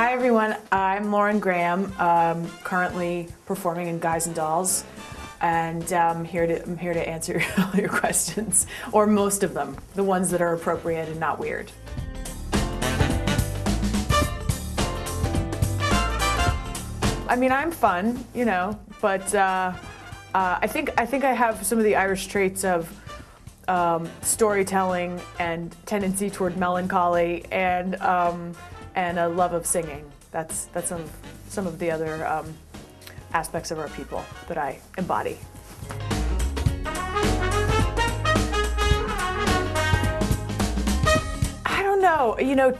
Hi everyone, I'm Lauren Graham, currently performing in Guys and Dolls, and I'm here to answer all your questions, or most of them, the ones that are appropriate and not weird. I mean, I'm fun, you know, but I think I have some of the Irish traits of storytelling and tendency toward melancholy and a love of singing. That's some of the other aspects of our people that I embody. I don't know. You know,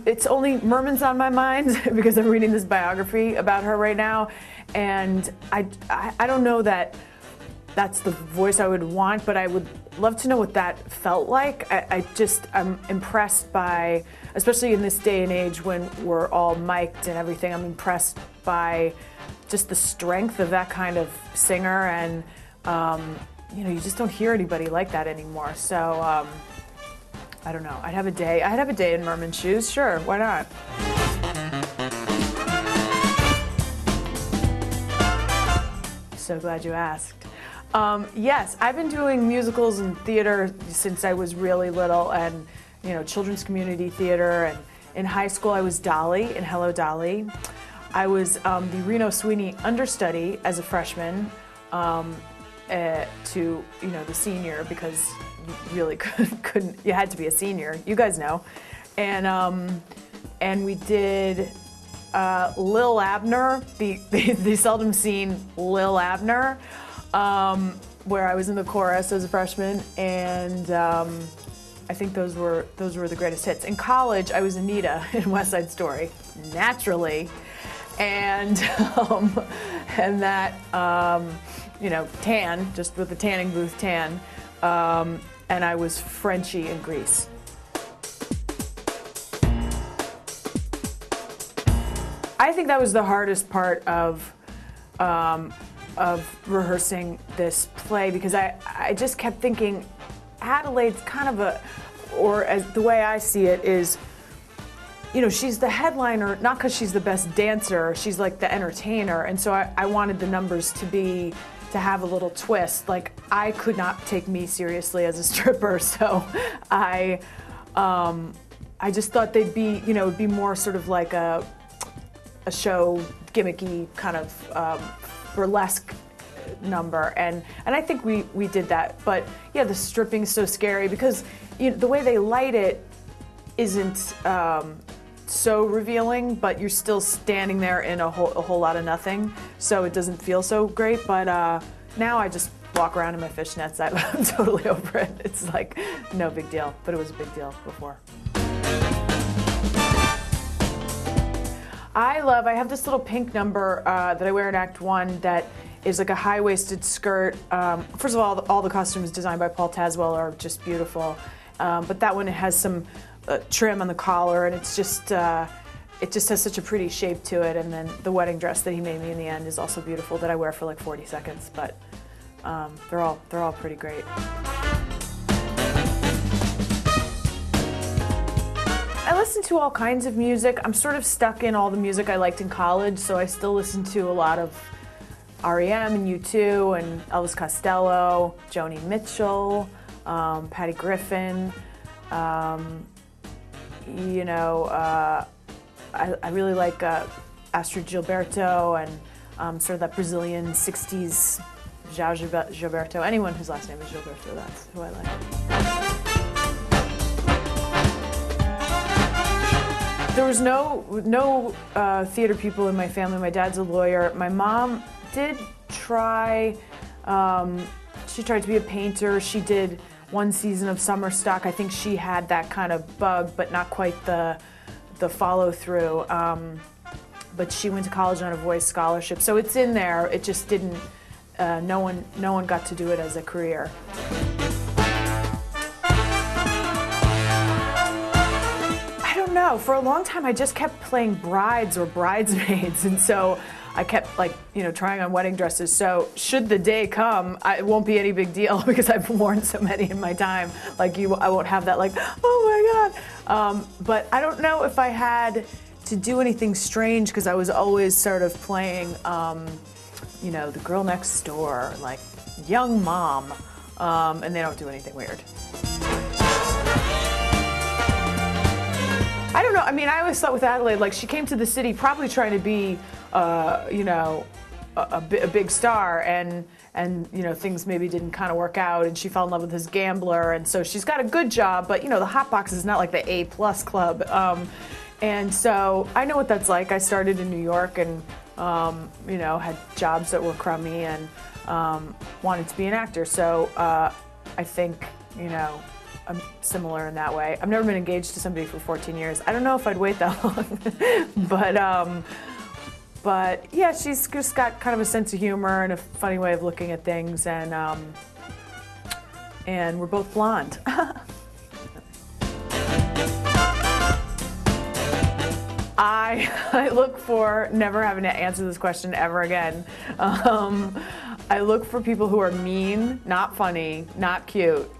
it's only Merman's on my mind because I'm reading this biography about her right now, and I don't know that that's the voice I would want, but I would love to know what that felt like. I'm impressed by, especially in this day and age when we're all mic'd and everything, I'm impressed by just the strength of that kind of singer, and you know, you just don't hear anybody like that anymore. So I don't know. I'd have a day in Merman's shoes. Sure, why not? So glad you asked. Yes, I've been doing musicals and theater since I was really little, and you know, children's community theater. And in high school, I was Dolly in Hello, Dolly. I was the Reno Sweeney understudy as a freshman to the senior, because you really couldn't. You had to be a senior. You guys know, and we did Lil Abner, the seldom seen Lil Abner. Where I was in the chorus as a freshman, and I think those were the greatest hits. In college, I was Anita in West Side Story, naturally, and that you know, tan, just with the tanning booth tan, and I was Frenchie in Grease. I think that was the hardest part of rehearsing this play, because I just kept thinking Adelaide's kind of or as the way I see it is, you know, she's the headliner, not because she's the best dancer, she's like the entertainer, and so I wanted the numbers to have a little twist. Like, I could not take me seriously as a stripper, so I just thought they'd be, you know, it'd be more sort of like a show gimmicky kind of burlesque number, and I think we did that. But yeah, the stripping's so scary because, you know, the way they light it isn't so revealing, but you're still standing there in a whole lot of nothing, so it doesn't feel so great. But now I just walk around in my fishnets. I'm totally over it. It's like no big deal, but it was a big deal before. I have this little pink number that I wear in Act 1 that is like a high-waisted skirt. First of all the costumes designed by Paul Tazwell are just beautiful. But that one, it has some trim on the collar, and it just has such a pretty shape to it. And then the wedding dress that he made me in the end is also beautiful, that I wear for like 40 seconds. But they're all pretty great. I listen to all kinds of music. I'm sort of stuck in all the music I liked in college, so I still listen to a lot of R.E.M. and U2 and Elvis Costello, Joni Mitchell, Patty Griffin. You know, I really like Astrid Gilberto and sort of that Brazilian 60s João Gilberto. Anyone whose last name is Gilberto, that's who I like. There was no theater people in my family. My dad's a lawyer. My mom did try, she tried to be a painter. She did one season of summer stock. I think she had that kind of bug, but not quite the follow through. But she went to college on a voice scholarship, so it's in there. It just didn't. No one got to do it as a career. No, for a long time I just kept playing brides or bridesmaids, and so I kept, like, you know, trying on wedding dresses. So should the day come, it won't be any big deal because I've worn so many in my time. Like I won't have that like, oh my God. But I don't know if I had to do anything strange because I was always sort of playing, you know, the girl next door, like young mom, and they don't do anything weird. I don't know. I mean, I always thought with Adelaide, like she came to the city probably trying to be, you know, a big star, and you know, things maybe didn't kind of work out, and she fell in love with this gambler, and so she's got a good job, but you know, the hot box is not like the A+ club, and so I know what that's like. I started in New York, and you know, had jobs that were crummy, and wanted to be an actor. So I think, you know, I'm similar in that way. I've never been engaged to somebody for 14 years. I don't know if I'd wait that long, but yeah, she's just got kind of a sense of humor and a funny way of looking at things, and we're both blonde. I look for, never having to answer this question ever again, I look for people who are mean, not funny, not cute,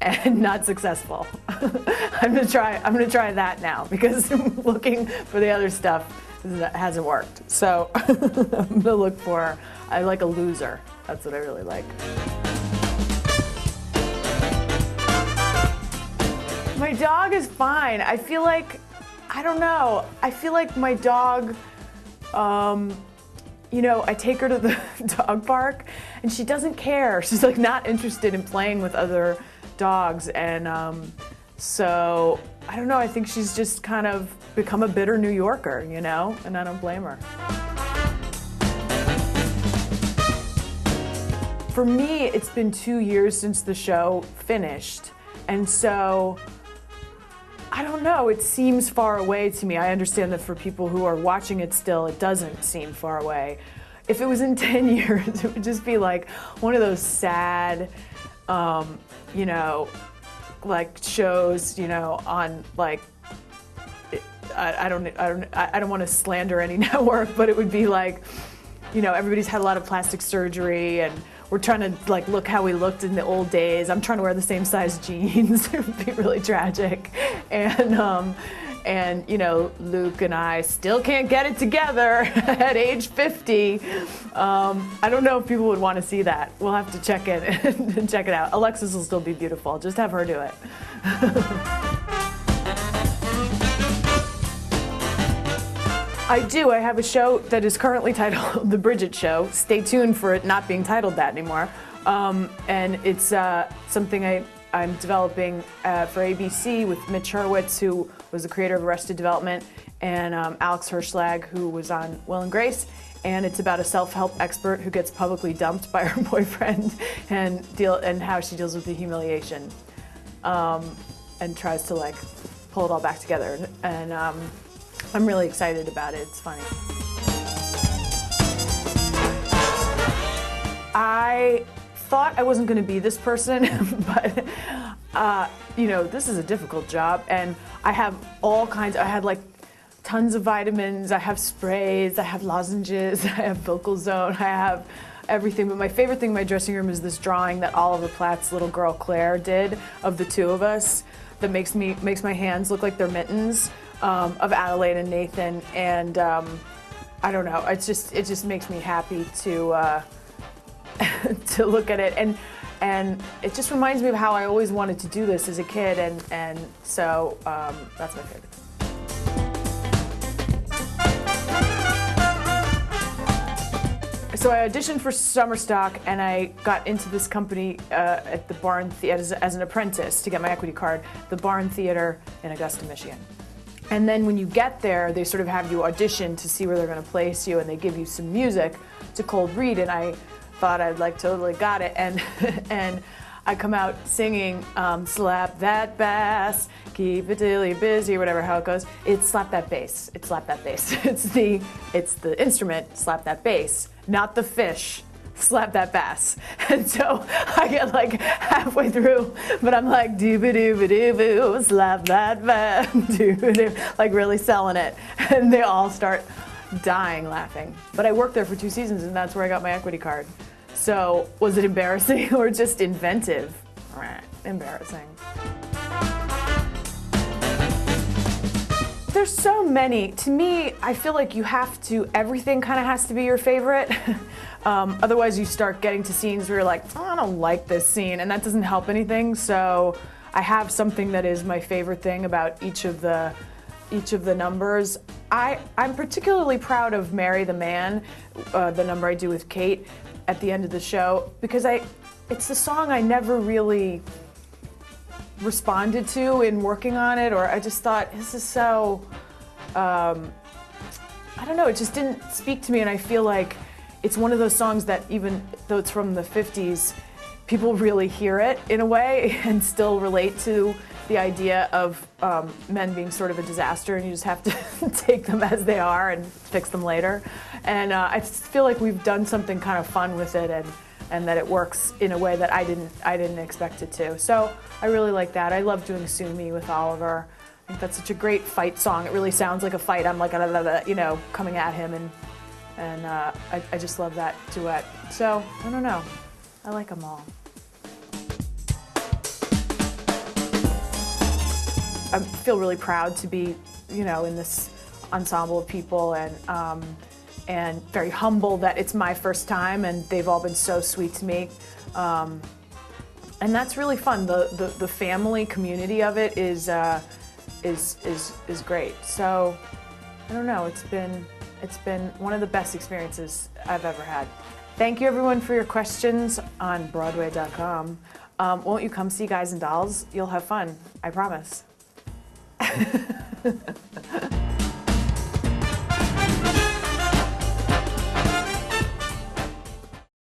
and not successful. I'm gonna try that now, because looking for the other stuff hasn't worked. So I'm gonna look for, I like a loser. That's what I really like. My dog is fine. I feel like, I don't know, I feel like my dog, you know, I take her to the dog park and she doesn't care. She's like not interested in playing with other dogs, and so I don't know, I think she's just kind of become a bitter New Yorker, you know, and I don't blame her. For me, it's been 2 years since the show finished, and so I don't know, it seems far away to me. I understand that for people who are watching it still, it doesn't seem far away. If it was in 10 years, it would just be like one of those sad, you know, like shows, you know, on like, I don't want to slander any network, but it would be like, you know, everybody's had a lot of plastic surgery, and we're trying to like look how we looked in the old days. I'm trying to wear the same size jeans. It would be really tragic, and you know, Luke and I still can't get it together at age 50. I don't know if people would want to see that. We'll have to check it and check it out. Alexis will still be beautiful. Just have her do it. I do. I have a show that is currently titled The Bridget Show. Stay tuned for it not being titled that anymore. And it's something I'm developing for ABC with Mitch Hurwitz, who was the creator of Arrested Development, and Alex Hirschlag, who was on Will and Grace. And it's about a self-help expert who gets publicly dumped by her boyfriend, and how she deals with the humiliation, and tries to like pull it all back together. And I'm really excited about it. It's funny. I thought I wasn't going to be this person, but you know, this is a difficult job, and I have all kinds. I had like tons of vitamins. I have sprays. I have lozenges. I have Vocal Zone. I have everything. But my favorite thing in my dressing room is this drawing that Oliver Platt's little girl Claire did of the two of us. That makes my hands look like they're mittens. Of Adelaide and Nathan, and I don't know. It just makes me happy to to look at it, and it just reminds me of how I always wanted to do this as a kid, and so that's my favorite thing. So I auditioned for summer stock, and I got into this company at the Barn Theater as an apprentice to get my equity card, the Barn Theater in Augusta, Michigan. And then when you get there, they sort of have you audition to see where they're going to place you, and they give you some music to cold read, and I thought I'd like totally got it, and and I come out singing slap that bass, keep it till you're busy, or whatever, how it goes. It's slap that bass. It's slap that bass. It's the instrument, slap that bass, not the fish. Slap that bass. And so I get like halfway through, but I'm like doo-ba-doo-ba-doo-boo, slap that bass, doo-ba-doo, like really selling it. And they all start dying laughing. But I worked there for 2 seasons, and that's where I got my equity card. So was it embarrassing or just inventive? Embarrassing. there's so many. To me, I feel like you have to, everything kind of has to be your favorite. Otherwise you start getting to scenes where you're like, oh, I don't like this scene, and that doesn't help anything. So I have something that is my favorite thing about each of the numbers. I'm particularly proud of Marry the Man, the number I do with Kate at the end of the show, because it's the song I never really responded to in working on it, or I just thought, this is so, I don't know, it just didn't speak to me, and I feel like it's one of those songs that even though it's from the 50s, people really hear it in a way and still relate to the idea of men being sort of a disaster, and you just have to take them as they are and fix them later. And I just feel like we've done something kind of fun with it, and that it works in a way that I didn't expect it to. So I really like that. I love doing Sue Me with Oliver. I think that's such a great fight song. It really sounds like a fight. I'm like, you know, coming at him, and I just love that duet. So I don't know. I like them all. I feel really proud to be, you know, in this ensemble of people, and very humble that it's my first time, and they've all been so sweet to me, and that's really fun. The family community of it is great. So I don't know. It's been one of the best experiences I've ever had. Thank you everyone for your questions on Broadway.com. Won't you come see Guys and Dolls? You'll have fun. I promise.